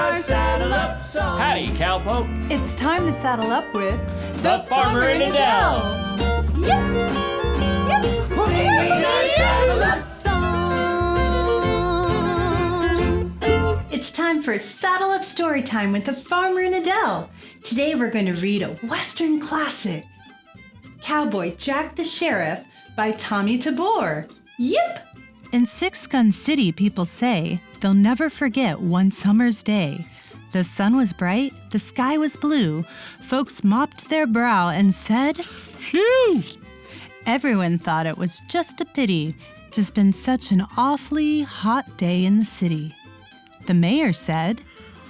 our saddle up song. Howdy, cowpoke. It's time to saddle up with The Farmer and Adele. Yep! Yep! Singing our saddle up song. It's time for Saddle Up Story Time with the Farmer and Adele. Today we're going to read a Western classic, Cowboy Jack the Seriff by Tommy Tabor. Yep! In Six Gun City, people say they'll never forget one summer's day. The sun was bright, the sky was blue. Folks mopped their brow and said, "Phew!" Everyone thought it was just a pity to spend such an awfully hot day in the city. The mayor said,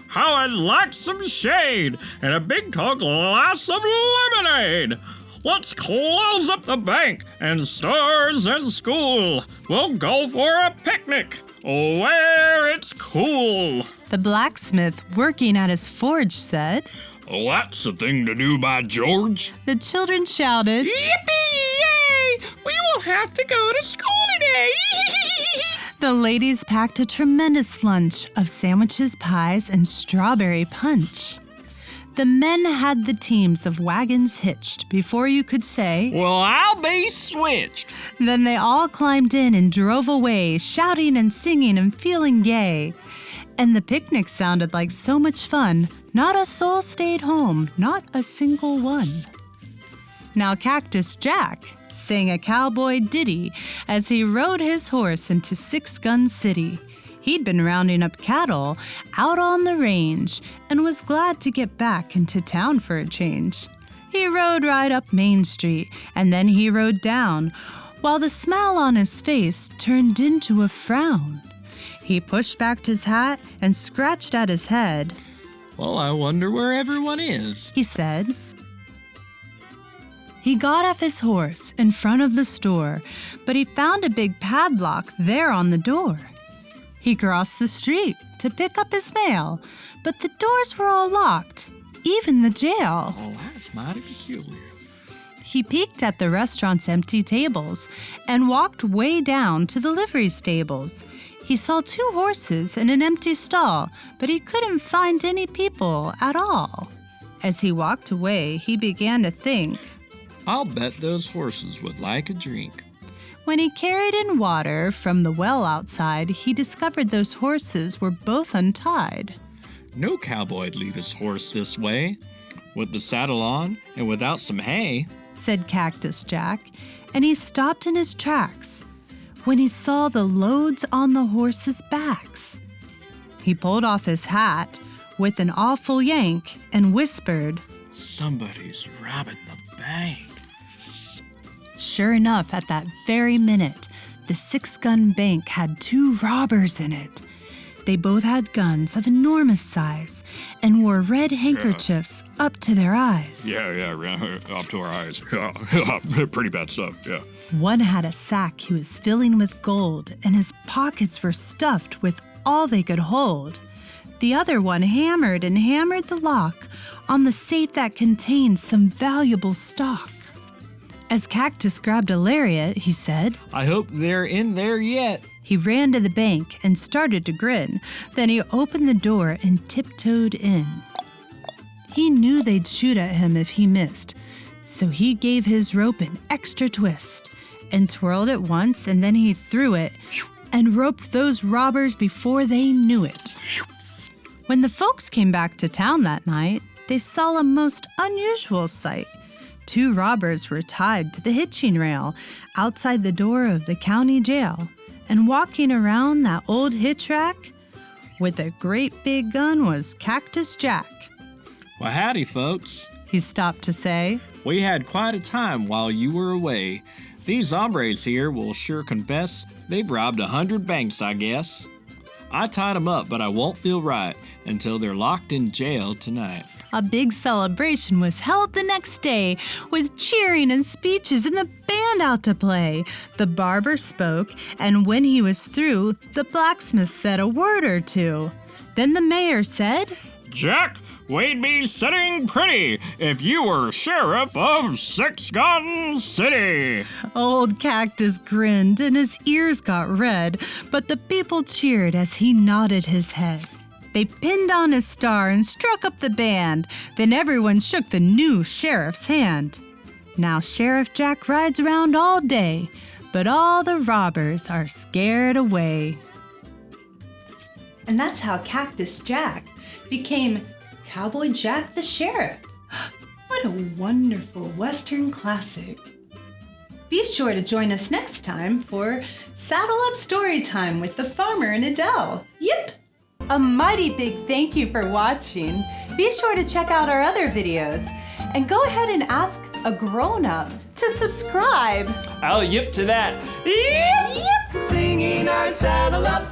"How I'd like some shade and a big tall glass of lemonade. Let's close up the bank and stores and school. We'll go for a picnic where it's cool." The blacksmith working at his forge said, "That's the thing to do, by George." The children shouted, "Yippee-yay! We won't have to go to school today." The ladies packed a tremendous lunch of sandwiches, pies, and strawberry punch. The men had the teams of wagons hitched before you could say, "Well, I'll be switched." Then they all climbed in and drove away, shouting and singing and feeling gay. And the picnic sounded like so much fun. Not a soul stayed home, not a single one. Now Cactus Jack sang a cowboy ditty as he rode his horse into Six Gun City. He'd been rounding up cattle out on the range and was glad to get back into town for a change. He rode right up Main Street and then he rode down, while the smile on his face turned into a frown. He pushed back his hat and scratched at his head. "Well, I wonder where everyone is," he said. He got off his horse in front of the store, but he found a big padlock there on the door. He crossed the street to pick up his mail, but the doors were all locked, even the jail. "Oh, that's mighty peculiar." He peeked at the restaurant's empty tables and walked way down to the livery stables. He saw 2 horses in an empty stall, but he couldn't find any people at all. As he walked away, he began to think, "I'll bet those horses would like a drink." When he carried in water from the well outside, he discovered those horses were both untied. No cowboy'd leave his horse this way, with the saddle on and without some hay, said Cactus Jack, and he stopped in his tracks when he saw the loads on the horses' backs. He pulled off his hat with an awful yank and whispered, "Somebody's robbing the bank." Sure enough, at that very minute, the Six Gun Bank had 2 robbers in it. They both had guns of enormous size and wore red handkerchiefs up to their eyes. Yeah, up to our eyes. Pretty bad stuff, yeah. One had a sack he was filling with gold, and his pockets were stuffed with all they could hold. The other one hammered and hammered the lock on the safe that contained some valuable stock. As Cactus grabbed a lariat, he said, "I hope they're in there yet." He ran to the bank and started to grin. Then he opened the door and tiptoed in. He knew they'd shoot at him if he missed, so he gave his rope an extra twist and twirled it once, and then he threw it and roped those robbers before they knew it. When the folks came back to town that night, they saw a most unusual sight. 2 robbers were tied to the hitching rail outside the door of the county jail, and walking around that old hitch rack with a great big gun was Cactus Jack. "Well, howdy, folks," he stopped to say. "We had quite a time while you were away. These hombres here will sure confess they've robbed 100 banks, I guess. I tied them up, but I won't feel right until they're locked in jail tonight." A big celebration was held the next day with cheering and speeches and the band out to play. The barber spoke, and when he was through, the blacksmith said a word or 2. Then the mayor said, "Jack, we'd be sitting pretty if you were sheriff of Six Gun City." Old Cactus grinned and his ears got red, but the people cheered as he nodded his head. They pinned on his star and struck up the band. Then everyone shook the new sheriff's hand. Now Sheriff Jack rides around all day, but all the robbers are scared away. And that's how Cactus Jack became Cowboy Jack the Sheriff. What a wonderful Western classic. Be sure to join us next time for Saddle Up Storytime with the Farmer and Adele. Yep! A mighty big thank you for watching. Be sure to check out our other videos. And go ahead and ask a grown-up to subscribe. I'll yip to that. Yep! Singing our saddle up